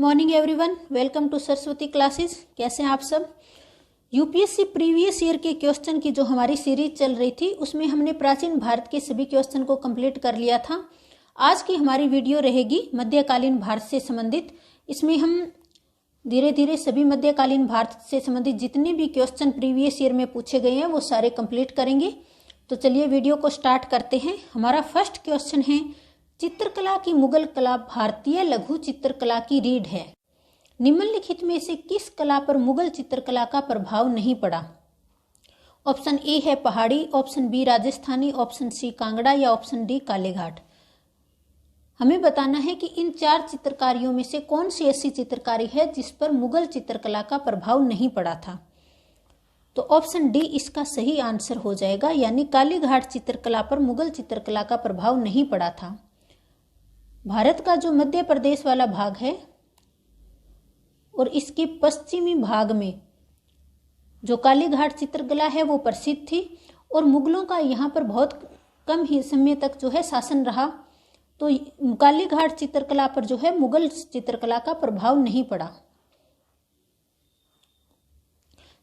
Morning everyone, welcome to Saraswati classes. कैसे हैं आप सब। यूपीएससी प्रीवियस ईयर के क्वेश्चन की जो हमारी सीरीज चल रही थी उसमें हमने प्राचीन भारत के सभी क्वेश्चन को कंप्लीट कर लिया था। आज की हमारी वीडियो रहेगी मध्यकालीन भारत से संबंधित। इसमें हम धीरे धीरे सभी मध्यकालीन भारत से संबंधित जितने भी क्वेश्चन प्रीवियस ईयर में पूछे गए हैं वो सारे कंप्लीट करेंगे। तो चलिए वीडियो को स्टार्ट करते हैं। हमारा फर्स्ट क्वेश्चन है, चित्रकला की मुगल कला भारतीय लघु चित्रकला की रीढ़ है। निम्नलिखित में से किस कला पर मुगल चित्रकला का प्रभाव नहीं पड़ा। ऑप्शन ए है Pahari, option B Rajasthani, option C Kangra या ऑप्शन डी कालीघाट। हमें बताना है कि इन चार चित्रकारियों में से कौन सी ऐसी चित्रकारी है जिस पर मुगल चित्रकला का प्रभाव नहीं पड़ा था। तो ऑप्शन डी इसका सही आंसर हो जाएगा, यानी कालीघाट चित्रकला पर मुगल चित्रकला का प्रभाव नहीं पड़ा था। भारत का जो मध्य प्रदेश वाला भाग है और इसके पश्चिमी भाग में जो कालीघाट चित्रकला है वो प्रसिद्ध थी और मुगलों का यहाँ पर बहुत कम ही समय तक जो है शासन रहा। तो कालीघाट चित्रकला पर जो है मुगल चित्रकला का प्रभाव नहीं पड़ा।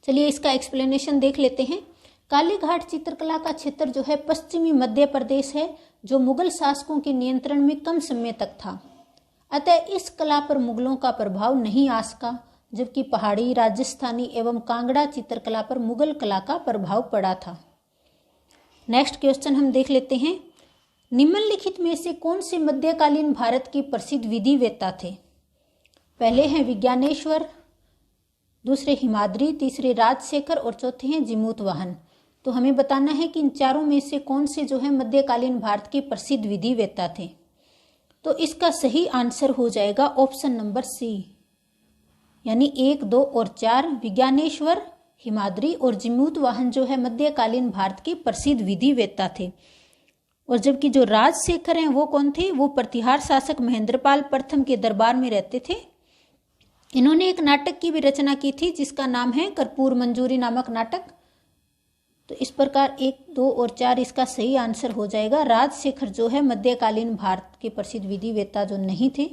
चलिए इसका एक्सप्लेनेशन देख लेते हैं। कालीघाट चित्रकला का क्षेत्र जो है पश्चिमी मध्य प्रदेश है, जो मुगल शासकों के नियंत्रण में कम समय तक था। अतः इस कला पर मुगलों का प्रभाव नहीं आ सका, जबकि पहाड़ी, राजस्थानी एवं कांगड़ा चित्रकला पर मुगल कला का प्रभाव पड़ा था। नेक्स्ट क्वेश्चन हम देख लेते हैं। निम्नलिखित में से कौन से मध्यकालीन भारत के प्रसिद्ध विधिवेत्ता थे। पहले हैं विज्ञानेश्वर, दूसरे हिमाद्री, तीसरे राजशेखर और चौथे हैं जिमूतवाहन। तो हमें बताना है कि इन चारों में से कौन से जो है मध्यकालीन भारत के प्रसिद्ध विधिवेत्ता थे। तो इसका सही आंसर हो जाएगा ऑप्शन नंबर सी, यानी 1, 2 और 4 विज्ञानेश्वर, हिमाद्री और जिमूतवाहन जो है मध्यकालीन भारत के प्रसिद्ध विधिवेत्ता थे। और जबकि जो राजशेखर हैं वो कौन थे, वो प्रतिहार शासक महेंद्रपाल प्रथम के दरबार में रहते थे। इन्होंने एक नाटक की भी रचना की थी जिसका नाम है कर्पूर मंजूरी नामक नाटक। तो इस प्रकार 1, 2 और 4 इसका सही आंसर हो जाएगा। राजशेखर जो है मध्यकालीन भारत के प्रसिद्ध विधिवेत्ता जो नहीं थे।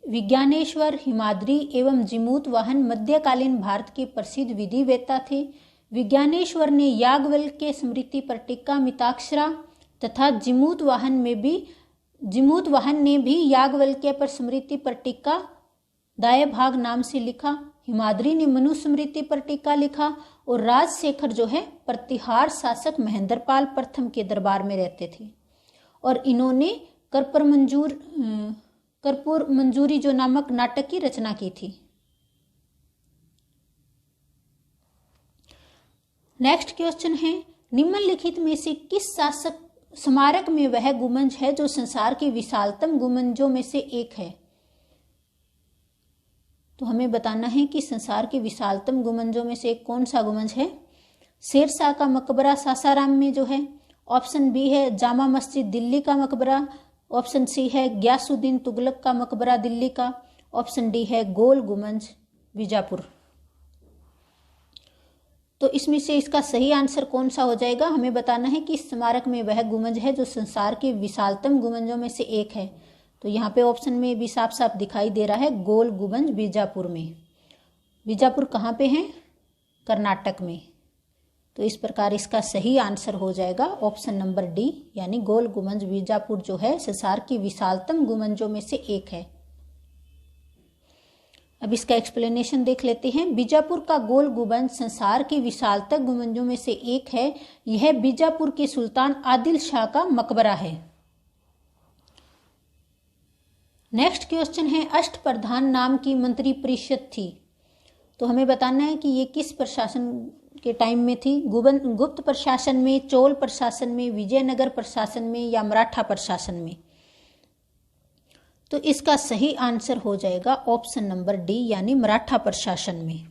विज्ञानेश्वर, हिमाद्री एवं जिमूतवाहन मध्यकालीन भारत के प्रसिद्ध विधिवेत्ता थे। विज्ञानेश्वर ने याज्ञवल्क्य के स्मृति पर टीका मिताक्षरा तथा जिमूतवाहन ने भी याज्ञवल्क्य पर स्मृति पर टीका दाय भाग नाम से लिखा। हिमाद्री ने मनुस्मृति पर टीका लिखा और राजशेखर जो है प्रतिहार शासक महेंद्रपाल प्रथम के दरबार में रहते थे और इन्होंने कर्पूर मंजूरी जो नामक नाटक की रचना की थी। नेक्स्ट क्वेश्चन है, निम्नलिखित में से किस शासक स्मारक में वह गुंबज है जो संसार के विशालतम गुंबजों में से एक है। तो हमें बताना है कि संसार के विशालतम गुंबजों में से कौन सा गुंबज है। शेरशाह का मकबरा सासाराम में जो है। ऑप्शन बी है जामा मस्जिद दिल्ली का मकबरा। ऑप्शन सी है गयासुद्दीन तुगलक का मकबरा दिल्ली का। ऑप्शन डी है गोल गुंबज बीजापुर। तो इसमें से इसका सही आंसर कौन सा हो जाएगा। हमें बताना है कि इस स्मारक में वह गुंबज है जो संसार के विशालतम गुंबजों में से एक है। तो यहाँ पे ऑप्शन में भी साफ साफ दिखाई दे रहा है गोल गुंबज बीजापुर में। बीजापुर कहाँ पे है, कर्नाटक में। तो इस प्रकार इसका सही आंसर हो जाएगा ऑप्शन नंबर डी, यानी गोल गुंबज बीजापुर जो है संसार के विशालतम गुंबजों में से एक है। अब इसका एक्सप्लेनेशन देख लेते हैं। बीजापुर का गोल गुंबज संसार के विशालतम गुंबजों में से एक है। यह बीजापुर के सुल्तान आदिल शाह का मकबरा है। नेक्स्ट क्वेश्चन है, अष्टप्रधान नाम की मंत्री परिषद थी। तो हमें बताना है कि ये किस प्रशासन के टाइम में थी। गुप्त प्रशासन में, चोल प्रशासन में, विजयनगर प्रशासन में या मराठा प्रशासन में। तो इसका सही आंसर हो जाएगा ऑप्शन नंबर डी, यानी मराठा प्रशासन में।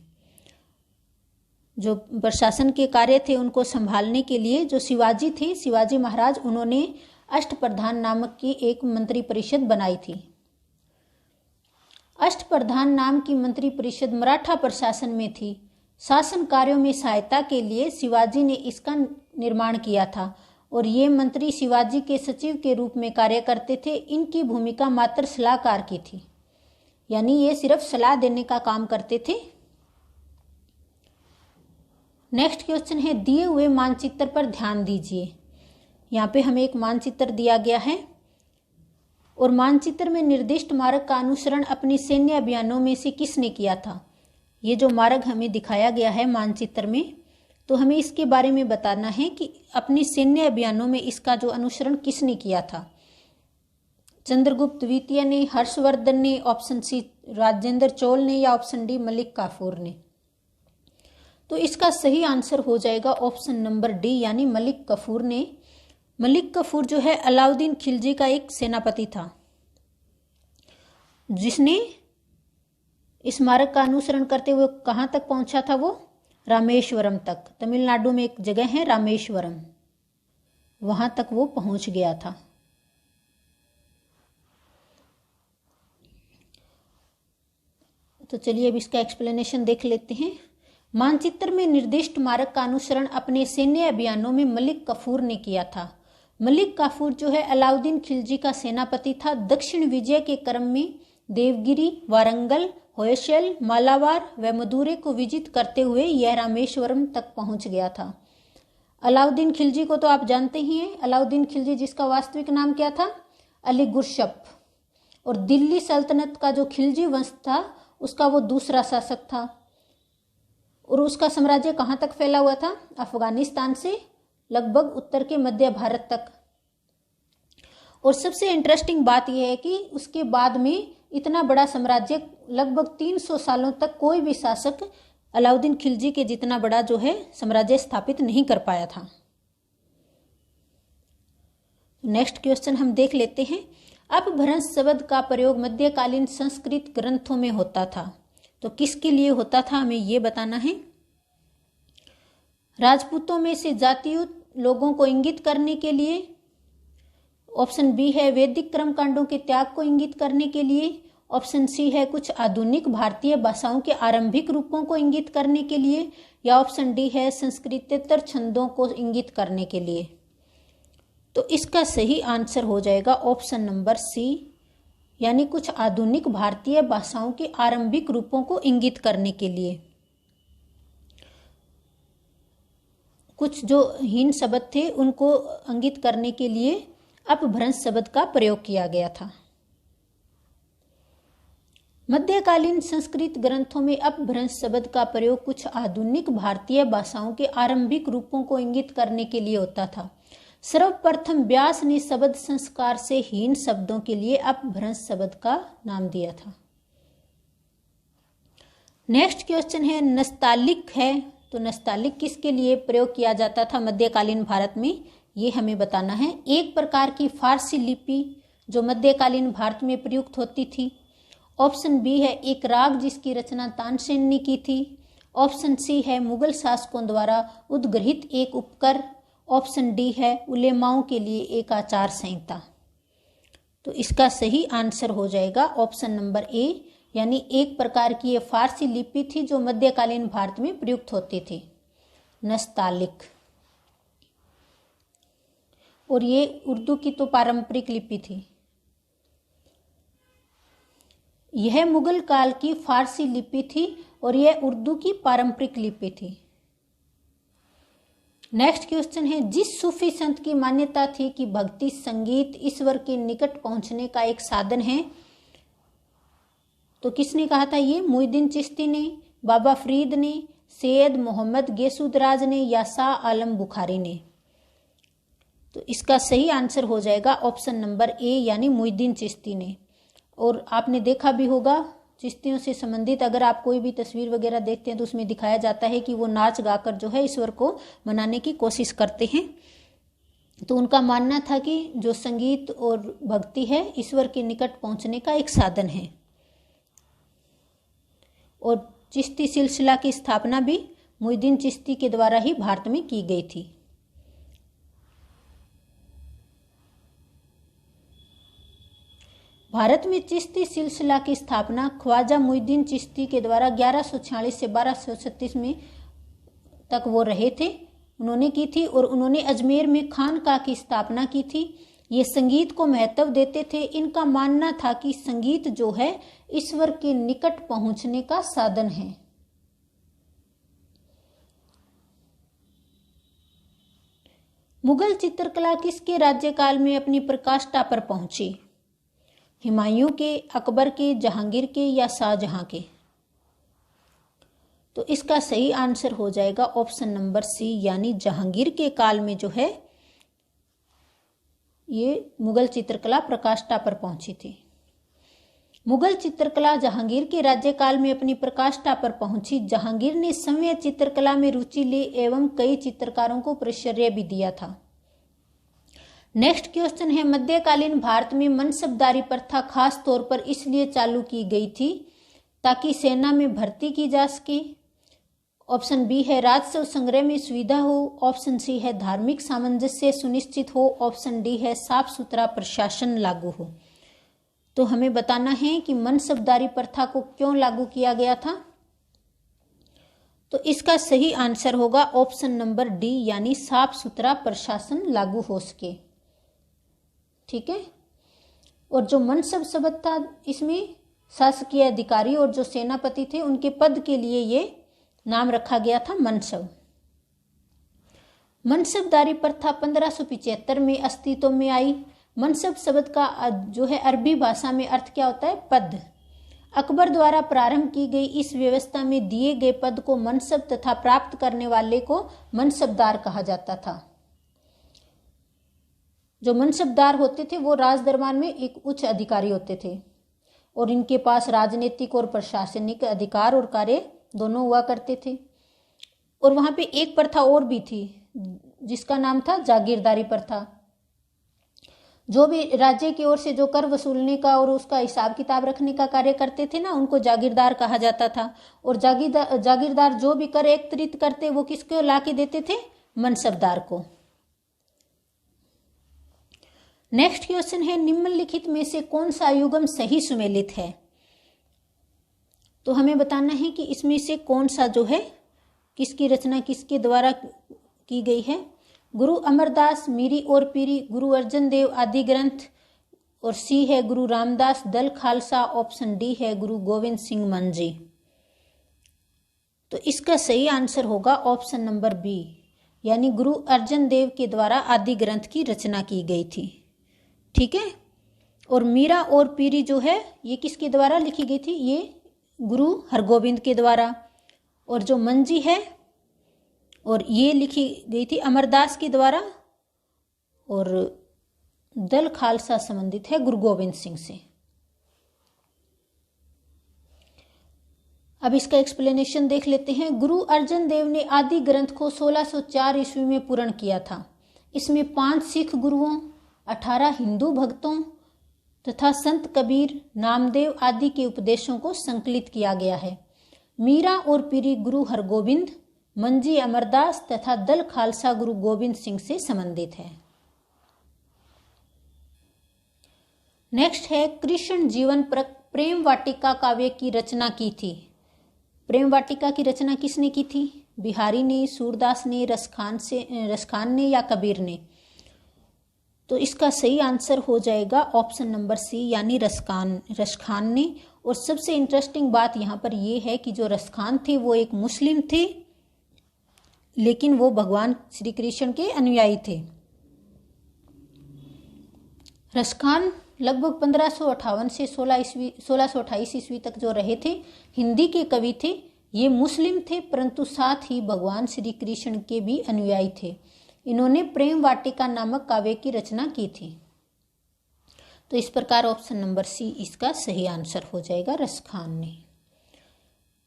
जो प्रशासन के कार्य थे उनको संभालने के लिए जो शिवाजी थे, शिवाजी महाराज, उन्होंने अष्टप्रधान नामक की एक मंत्री परिषद बनाई थी। अष्टप्रधान नाम की मंत्री परिषद मराठा प्रशासन में थी। शासन कार्यों में सहायता के लिए शिवाजी ने इसका निर्माण किया था और ये मंत्री शिवाजी के सचिव के रूप में कार्य करते थे। इनकी भूमिका मात्र सलाहकार की थी, यानी ये सिर्फ सलाह देने का काम करते थे। नेक्स्ट क्वेश्चन है, दिए हुए मानचित्र पर ध्यान दीजिए। यहाँ पे हमें एक मानचित्र दिया गया है और मानचित्र में निर्दिष्ट मार्ग का अनुसरण अपनी सैन्य अभियानों में से किसने किया था। ये जो मार्ग हमें दिखाया गया है मानचित्र में, तो हमें इसके बारे में बताना है कि अपनी सैन्य अभियानों में इसका जो अनुसरण किसने किया था। चंद्रगुप्त द्वितीय ने, हर्षवर्धन ने, ऑप्शन सी राजेंद्र चोल ने, या ऑप्शन डी मलिक काफूर ने। तो इसका सही आंसर हो जाएगा ऑप्शन नंबर डी, यानी मलिक काफूर ने। मलिक काफूर जो है अलाउद्दीन खिलजी का एक सेनापति था, जिसने इस मार्ग का अनुसरण करते हुए कहाँ तक पहुंचा था, वो रामेश्वरम तक। तमिलनाडु में एक जगह है रामेश्वरम, वहां तक वो पहुंच गया था। तो चलिए अब इसका एक्सप्लेनेशन देख लेते हैं। मानचित्र में निर्दिष्ट मार्ग का अनुसरण अपने सैन्य अभियानों में मलिक काफूर ने किया था। मलिक काफूर जो है अलाउद्दीन खिलजी का सेनापति था। दक्षिण विजय के क्रम में देवगिरी, वारंगल, होयसल, मालाबार व मदुरै को विजित करते हुए यह रामेश्वरम तक पहुंच गया था। अलाउद्दीन खिलजी को तो आप जानते ही हैं। अलाउद्दीन खिलजी जिसका वास्तविक नाम क्या था, अली गुरशप, और दिल्ली सल्तनत का जो खिलजी वंश था उसका वो दूसरा शासक था। और उसका साम्राज्य कहाँ तक फैला हुआ था, अफगानिस्तान से लगभग उत्तर के मध्य भारत तक। और सबसे इंटरेस्टिंग बात यह है कि उसके बाद में इतना बड़ा साम्राज्य लगभग 300 सालों तक कोई भी शासक अलाउद्दीन खिलजी के जितना बड़ा जो है साम्राज्य स्थापित नहीं कर पाया था। नेक्स्ट क्वेश्चन हम देख लेते हैं। अपभ्रंश शब्द का प्रयोग मध्यकालीन संस्कृत ग्रंथों में होता था, तो किसके लिए होता था हमें ये बताना है। राजपूतों में से जातियुत लोगों को इंगित करने के लिए, ऑप्शन बी है वैदिक कर्मकांडों के त्याग को इंगित करने के लिए, ऑप्शन सी है कुछ आधुनिक भारतीय भाषाओं के आरंभिक रूपों को इंगित करने के लिए, या ऑप्शन डी है संस्कृतेतर छंदों को इंगित करने के लिए। तो इसका सही आंसर हो जाएगा ऑप्शन नंबर सी, यानी कुछ आधुनिक भारतीय भाषाओं के आरंभिक रूपों को इंगित करने के लिए। कुछ जो हीन शब्द थे उनको इंगित करने के लिए अपभ्रंश शब्द का प्रयोग किया गया था। मध्यकालीन संस्कृत ग्रंथों में अपभ्रंश शब्द का प्रयोग कुछ आधुनिक भारतीय भाषाओं के आरंभिक रूपों को इंगित करने के लिए होता था। सर्वप्रथम व्यास ने शब्द संस्कार से हीन शब्दों के लिए अपभ्रंश शब्द का नाम दिया था। नेक्स्ट क्वेश्चन है, नस्तालिक है, तो नस्तालिक किसके लिए प्रयोग किया जाता था मध्यकालीन भारत में, ये हमें बताना है। एक प्रकार की फारसी लिपि जो मध्यकालीन भारत में प्रयुक्त होती थी। ऑप्शन बी है एक राग जिसकी रचना तानसेन ने की थी। ऑप्शन सी है मुगल शासकों द्वारा उद्ग्रहित एक उपकर। ऑप्शन डी है उलेमाओं के लिए एक आचार संहिता। तो इसका सही आंसर हो जाएगा ऑप्शन नंबर ए, यानी एक प्रकार की ये फारसी लिपि थी जो मध्यकालीन भारत में प्रयुक्त होती थी, नस्तालिक। और ये उर्दू की तो पारंपरिक लिपि थी। यह मुगल काल की फारसी लिपि थी और यह उर्दू की पारंपरिक लिपि थी। नेक्स्ट क्वेश्चन है, जिस सूफी संत की मान्यता थी कि भक्ति संगीत ईश्वर के निकट पहुंचने का एक साधन है, तो किसने कहा था ये? मुइनुद्दीन चिश्ती ने, बाबा फरीद ने, सैयद मोहम्मद गौसुदराज ने, या शाह आलम बुखारी ने। तो इसका सही आंसर हो जाएगा ऑप्शन नंबर ए, यानी मुइनुद्दीन चिश्ती ने। और आपने देखा भी होगा चिश्तियों से संबंधित अगर आप कोई भी तस्वीर वगैरह देखते हैं तो उसमें दिखाया जाता है कि वो नाच गाकर जो है ईश्वर को मनाने की कोशिश करते हैं। तो उनका मानना था कि जो संगीत और भक्ति है ईश्वर के निकट पहुंचने का एक साधन है। और चिश्ती सिलसिला की स्थापना भी मुइनुद्दीन चिश्ती के द्वारा ही भारत में की गई थी। भारत में चिश्ती सिलसिला की स्थापना ख्वाजा मुइनुद्दीन चिश्ती के द्वारा 1146 से 1236 में तक वो रहे थे। उन्होंने की थी और उन्होंने अजमेर में खानका की स्थापना की थी। ये संगीत को महत्व देते थे। इनका मानना था कि संगीत जो है ईश्वर के निकट पहुंचने का साधन है। मुगल चित्रकला किसके राज्यकाल में अपनी प्रकाष्ठा पर पहुंची? हुमायूं के, अकबर के, जहांगीर के या शाहजहां के? तो इसका सही आंसर हो जाएगा ऑप्शन नंबर सी, यानी जहांगीर के काल में जो है ये मुगल चित्रकला प्रकाष्ठा पर पहुंची थी। मुगल चित्रकला जहांगीर के राज्यकाल में अपनी प्रकाष्ठा पर पहुंची। जहांगीर ने सौम्य चित्रकला में रुचि ली एवं कई चित्रकारों को प्रश्रय भी दिया था। नेक्स्ट क्वेश्चन है, मध्यकालीन भारत में मनसबदारी प्रथा खास तौर पर इसलिए चालू की गई थी ताकि सेना में भर्ती की जा सके। ऑप्शन बी है राजस्व संग्रह में सुविधा हो। ऑप्शन सी है धार्मिक सामंजस्य सुनिश्चित हो। ऑप्शन डी है साफ सुथरा प्रशासन लागू हो। तो हमें बताना है कि मनसबदारी प्रथा को क्यों लागू किया गया था। तो इसका सही आंसर होगा ऑप्शन नंबर डी, यानी साफ सुथरा प्रशासन लागू हो सके। ठीक है। और जो मनसब शब्द था इसमें शासकीय अधिकारी और जो सेनापति थे उनके पद के लिए ये नाम रखा गया था मनसब। मनसबदारी प्रथा 1575 में अस्तित्व में आई। मनसब शब्द का जो है अरबी भाषा में अर्थ क्या होता है? पद। अकबर द्वारा प्रारंभ की गई इस व्यवस्था में दिए गए पद को मनसब तथा प्राप्त करने वाले को मनसबदार कहा जाता था। जो मनसबदार होते थे वो राज दरबार में एक उच्च अधिकारी होते थे और इनके पास राजनीतिक और प्रशासनिक अधिकार और कार्य दोनों हुआ करते थे। और वहां पे एक प्रथा और भी थी जिसका नाम था जागीरदारी प्रथा। जो भी राज्य की ओर से जो कर वसूलने का और उसका हिसाब किताब रखने का कार्य करते थे ना, उनको जागीरदार कहा जाता था। और जागीरदार जो भी कर एकत्रित करते वो किसको ला के देते थे? मनसबदार को। नेक्स्ट क्वेश्चन है, निम्नलिखित में से कौन सा युग्म सही सुमेलित है? तो हमें बताना है कि इसमें से कौन सा जो है किसकी रचना किसके द्वारा की गई है। गुरु अमरदास, मीरी और पीरी, गुरु अर्जन देव आदि ग्रंथ, और सी है गुरु रामदास दल खालसा। ऑप्शन डी है गुरु गोविंद सिंह मंजी। तो इसका सही आंसर होगा ऑप्शन नंबर बी, यानी गुरु अर्जन देव के द्वारा आदि ग्रंथ की रचना की गई थी। ठीक है। और मीरा और पीरी जो है ये किसके द्वारा लिखी गई थी? ये गुरु हरगोविंद के द्वारा। और जो मंजी है और ये लिखी गई थी अमरदास के द्वारा। और दल खालसा संबंधित है गुरु गोविंद सिंह से। अब इसका एक्सप्लेनेशन देख लेते हैं। गुरु अर्जन देव ने आदि ग्रंथ को 1604 ईस्वी में पूर्ण किया था। इसमें 5 सिख गुरुओं, 18 हिंदू भक्तों तथा संत कबीर, नामदेव आदि के उपदेशों को संकलित किया गया है। मीरा और पीरी गुरु हरगोविंद, मंजी अमरदास तथा दल खालसा गुरु गोविंद सिंह से संबंधित है। नेक्स्ट है, कृष्ण जीवन प्रेम वाटिका काव्य की रचना की थी। प्रेम वाटिका की रचना किसने की थी? बिहारी ने, सूरदास ने, रसखान ने या कबीर ने? तो इसका सही आंसर हो जाएगा ऑप्शन नंबर सी, यानी रसखान ने। और सबसे इंटरेस्टिंग बात यहाँ पर यह है कि जो रसखान थे वो एक मुस्लिम थे, लेकिन वो भगवान श्री कृष्ण के अनुयायी थे। रसखान लगभग 1558 से 1628 ईस्वी तक जो रहे थे, हिंदी के कवि थे। ये मुस्लिम थे परंतु साथ ही भगवान श्री कृष्ण के भी अनुयायी थे। इन्होंने प्रेम वाटिका नामक काव्य की रचना की थी। तो इस प्रकार ऑप्शन नंबर सी इसका सही आंसर हो जाएगा, रसखान ने।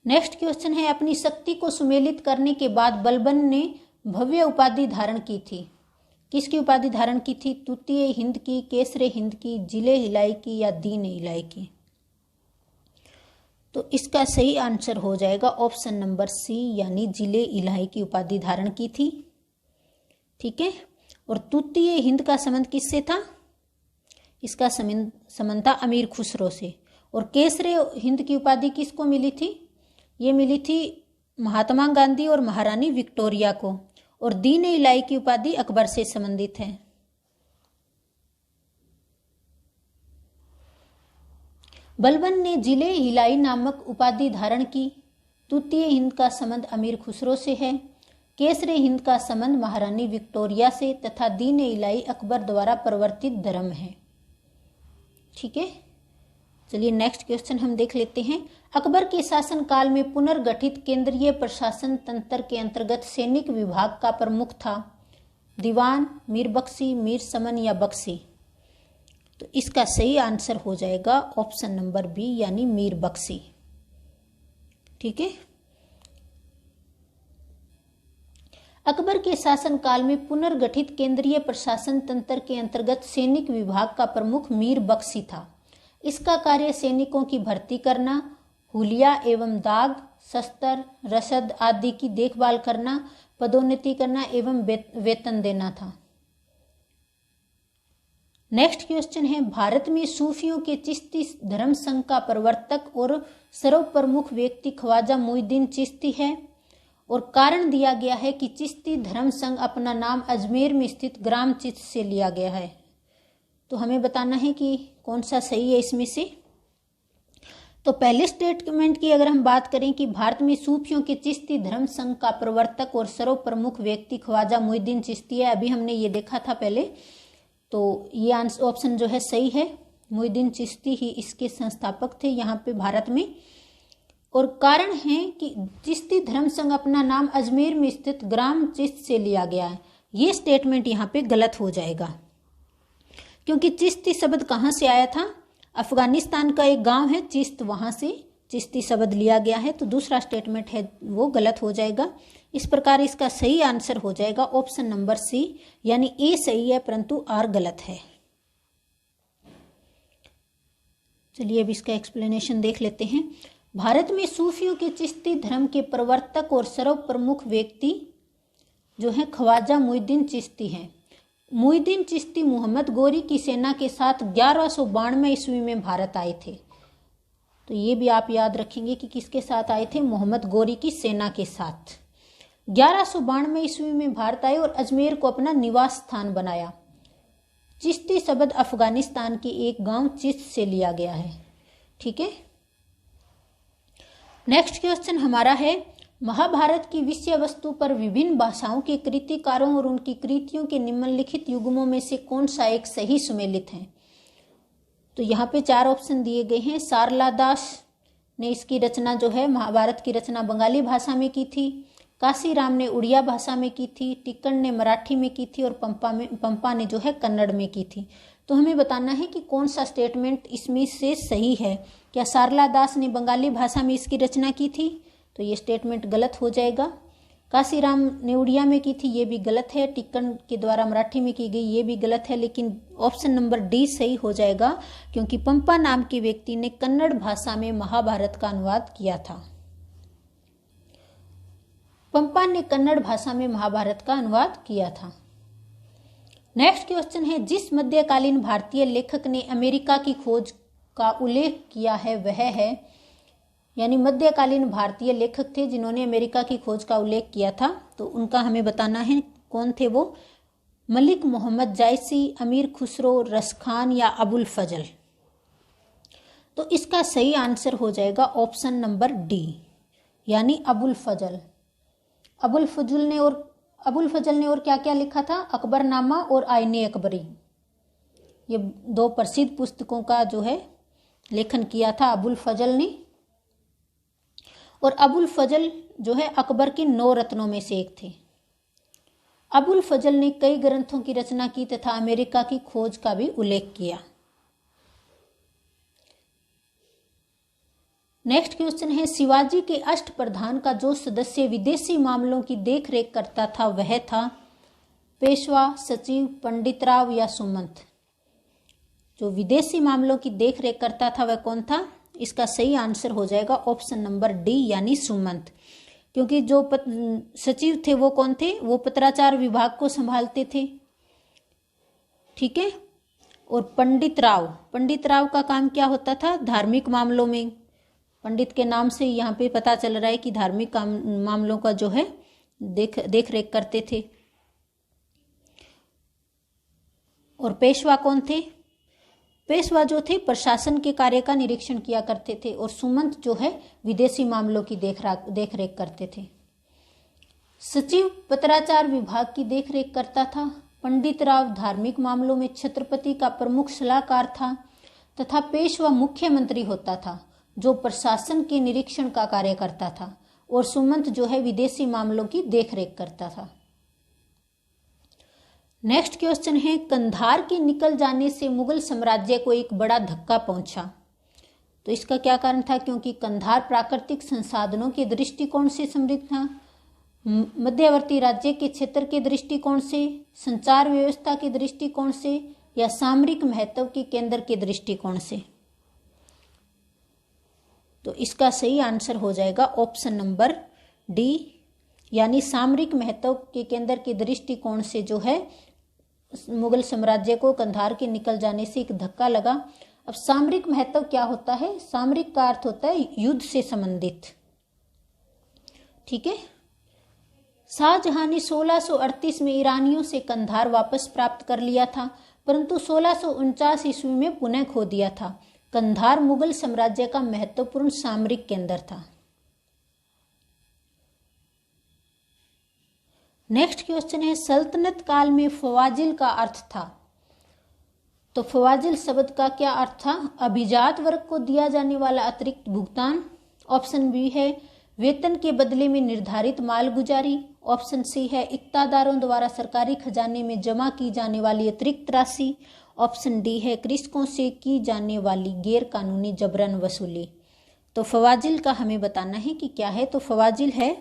नेक्स्ट क्वेश्चन है, अपनी शक्ति को सुमेलित करने के बाद बलबन ने भव्य उपाधि धारण की थी। किसकी उपाधि धारण की थी? तृतीय हिंद की, केसरे हिंद की, जिले इलाई की या दीन इलाई की? तो इसका सही आंसर हो जाएगा ऑप्शन नंबर सी, यानी जिले इलाई की उपाधि धारण की थी। ठीक है। और तृतीय हिंद का संबंध किससे था? इसका संबंध था अमीर खुसरो से। और केसरे हिंद की उपाधि किसको मिली थी? ये मिली थी महात्मा गांधी और महारानी विक्टोरिया को। और दीन-ए-इलाही की उपाधि अकबर से संबंधित है। बलबन ने जिले हिलाई नामक उपाधि धारण की। तृतीय हिंद का संबंध अमीर खुसरो से है। केसरे हिंद का संबंध महारानी विक्टोरिया से तथा दीन-ए-इलाही अकबर द्वारा प्रवर्तित धर्म है। ठीक है, चलिए नेक्स्ट क्वेश्चन हम देख लेते हैं। अकबर के शासन काल में पुनर्गठित केंद्रीय प्रशासन तंत्र के अंतर्गत सैनिक विभाग का प्रमुख था दीवान, मीर बख्शी, मीर समन या बख्शी। तो इसका सही आंसर हो जाएगा ऑप्शन नंबर बी यानी मीर बख्शी। ठीक है, अकबर के शासन काल में पुनर्गठित केंद्रीय प्रशासन तंत्र के अंतर्गत सैनिक विभाग का प्रमुख मीर बख्शी था। इसका कार्य सैनिकों की भर्ती करना, हुलिया एवं दाग, शस्त्र, रसद आदि की देखभाल करना, पदोन्नति करना एवं वेतन देना था। नेक्स्ट क्वेश्चन है, भारत में सूफियों के चिश्ती धर्म संघ का प्रवर्तक और सर्वप्रमुख व्यक्ति ख्वाजा मुईनुद्दीन चिश्ती है और कारण दिया गया है कि चिश्ती धर्म संघ अपना नाम अजमेर में स्थित ग्राम चिश्त से लिया गया है। तो हमें बताना है कि कौन सा सही है इसमें से। तो पहले स्टेटमेंट की अगर हम बात करें कि भारत में सूफियों के चिश्ती धर्म संघ का प्रवर्तक और सर्वप्रमुख व्यक्ति ख्वाजा मुईनुद्दीन चिश्ती है, अभी हमने ये देखा था पहले, तो ये आंसर ऑप्शन जो है सही है। मुईनुद्दीन चिश्ती ही इसके संस्थापक थे यहाँ पे भारत में। और कारण है कि चिश्ती धर्म संघ अपना नाम अजमेर में स्थित ग्राम चिश्त से लिया गया है। ये स्टेटमेंट यहाँ पे गलत हो जाएगा क्योंकि चिश्ती शब्द कहाँ से आया था? अफगानिस्तान का एक गांव है चिश्त, वहां से चिश्ती शब्द लिया गया है। तो दूसरा स्टेटमेंट है वो गलत हो जाएगा। इस प्रकार इसका सही आंसर हो जाएगा ऑप्शन नंबर सी यानी ए सही है परंतु आर गलत है। चलिए अब इसका एक्सप्लेनेशन देख लेते हैं। भारत में सूफियों के चिश्ती धर्म के प्रवर्तक और सर्वप्रमुख व्यक्ति जो है ख्वाजा मुईनुद्दीन चिश्ती हैं। मुईनुद्दीन चिश्ती मोहम्मद गोरी की सेना के साथ 1192 ईस्वी में भारत आए थे। तो ये भी आप याद रखेंगे कि किसके साथ आए थे? मोहम्मद गोरी की सेना के साथ 1192 ईस्वी में भारत आए और अजमेर को अपना निवास स्थान बनाया। चिश्ती शब्द अफगानिस्तान के एक गांव चिश्त से लिया गया है। ठीक है, नेक्स्ट क्वेश्चन हमारा है, महाभारत की विषय वस्तु पर विभिन्न भाषाओं के कृतिकारों और उनकी कृतियों के निम्नलिखित युग्मों में से कौन सा एक सही सुमेलित है? तो यहाँ पे 4 ऑप्शन दिए गए हैं। सारला दास ने इसकी रचना जो है महाभारत की रचना बंगाली भाषा में की थी, काशीराम ने उड़िया भाषा में की थी, टिक्कण ने मराठी में की थी और पंपा ने जो है कन्नड़ में की थी। तो हमें बताना है कि कौन सा स्टेटमेंट इसमें से सही है। क्या सारला दास ने बंगाली भाषा में इसकी रचना की थी? तो ये स्टेटमेंट गलत हो जाएगा। काशीराम ने उड़िया में की थी, ये भी गलत है। टिक्कण के द्वारा मराठी में की गई, ये भी गलत है। लेकिन ऑप्शन नंबर डी सही हो जाएगा क्योंकि पंपा नाम के व्यक्ति ने कन्नड़ भाषा में महाभारत का अनुवाद किया था। पंपा ने कन्नड़ भाषा में महाभारत का अनुवाद किया था। नेक्स्ट क्वेश्चन है, जिस मध्यकालीन भारतीय लेखक ने अमेरिका की खोज का उल्लेख किया है वह है, यानी मध्यकालीन भारतीय लेखक थे जिन्होंने अमेरिका की खोज का उल्लेख किया था। तो उनका हमें बताना है कौन थे वो। मलिक मोहम्मद जायसी, अमीर खुसरो, रसखान या अबुल फजल। तो इसका सही आंसर हो जाएगा ऑप्शन नंबर डी यानी अबुल फजल। अबुल फजल ने और क्या क्या लिखा था? अकबरनामा और आईने अकबरी, ये 2 प्रसिद्ध पुस्तकों का जो है लेखन किया था अबुल फजल ने। और अबुल फजल जो है अकबर के 9 रत्नों में से एक थे। अबुल फजल ने कई ग्रंथों की रचना की तथा अमेरिका की खोज का भी उल्लेख किया। नेक्स्ट क्वेश्चन है, शिवाजी के अष्टप्रधान का जो सदस्य विदेशी मामलों की देखरेख करता था वह था पेशवा, सचिव, पंडितराव या सुमंत। जो विदेशी मामलों की देखरेख करता था वह कौन था? इसका सही आंसर हो जाएगा ऑप्शन नंबर डी यानी सुमंत। क्योंकि जो सचिव थे वो कौन थे? वो पत्राचार विभाग को संभालते थे। ठीक है, और पंडित राव का काम क्या होता था? धार्मिक मामलों में। पंडित के नाम से यहाँ पे पता चल रहा है कि धार्मिक मामलों का जो है देख रेख करते थे। और पेशवा कौन थे? पेशवा जो थे प्रशासन के कार्य का निरीक्षण किया करते थे और सुमंत जो है विदेशी मामलों की देख रेख करते थे। सचिव पत्राचार विभाग की देखरेख करता था। पंडित राव धार्मिक मामलों में छत्रपति का प्रमुख सलाहकार था तथा पेशवा मुख्यमंत्री होता था जो प्रशासन के निरीक्षण का कार्य करता था और सुमंत जो है विदेशी मामलों की देखरेख करता था। नेक्स्ट क्वेश्चन है, कंधार के निकल जाने से मुगल साम्राज्य को एक बड़ा धक्का पहुंचा। तो इसका क्या कारण था? क्योंकि कंधार प्राकृतिक संसाधनों के दृष्टिकोण से समृद्ध था, मध्यवर्ती राज्य के क्षेत्र के दृष्टिकोण से, संचार व्यवस्था के दृष्टिकोण से या सामरिक महत्व के केंद्र के दृष्टिकोण से। तो इसका सही आंसर हो जाएगा ऑप्शन नंबर डी, यानी सामरिक महत्व के केंद्र के दृष्टिकोण से जो है मुगल साम्राज्य को कंधार के निकल जाने से एक धक्का लगा। अब सामरिक महत्व क्या होता है? सामरिक का अर्थ होता है युद्ध से संबंधित। ठीक है। शाहजहां ने 1638 में ईरानियों से कंधार वापस प्राप्त कर लिया था, परंतु 1649 ईस्वी में पुनः खो दिया था। कंधार मुगल साम्राज्य का महत्वपूर्ण सामरिक केंद्र था। नेक्स्ट क्वेश्चन है, सल्तनत काल में फवाजिल का अर्थ था। तो फवाजिल शब्द का क्या अर्थ था? अभिजात वर्ग को दिया जाने वाला अतिरिक्त भुगतान। ऑप्शन बी है वेतन के बदले में निर्धारित मालगुजारी। ऑप्शन सी है इक्तादारों द्वारा सरकारी खजाने में जमा की जाने वाली अतिरिक्त राशि। ऑप्शन डी है कृषकों से की जाने वाली गैर कानूनी जबरन वसूली। तो फवाजिल का हमें बताना है कि क्या है। तो फवाजिल है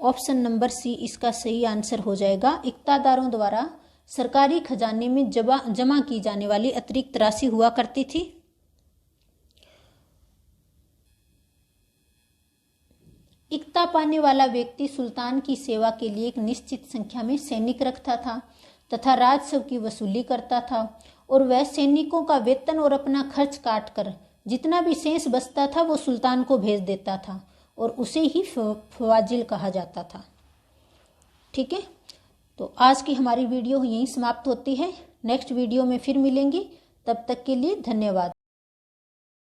ऑप्शन नंबर सी, इसका सही आंसर हो जाएगा। इक्तादारों द्वारा सरकारी खजाने में जमा की जाने वाली अतिरिक्त राशि हुआ करती थी। इक्ता पाने वाला व्यक्ति सुल्तान की सेवा के लिए एक निश्चित संख्या में सैनिक रखता था तथा राजस्व की वसूली करता था और वह सैनिकों का वेतन और अपना खर्च काटकर जितना भी शेष बचता था वो सुल्तान को भेज देता था और उसे ही फवाजिल कहा जाता था। ठीक है। तो आज की हमारी वीडियो यहीं समाप्त होती है। नेक्स्ट वीडियो में फिर मिलेंगे, तब तक के लिए धन्यवाद।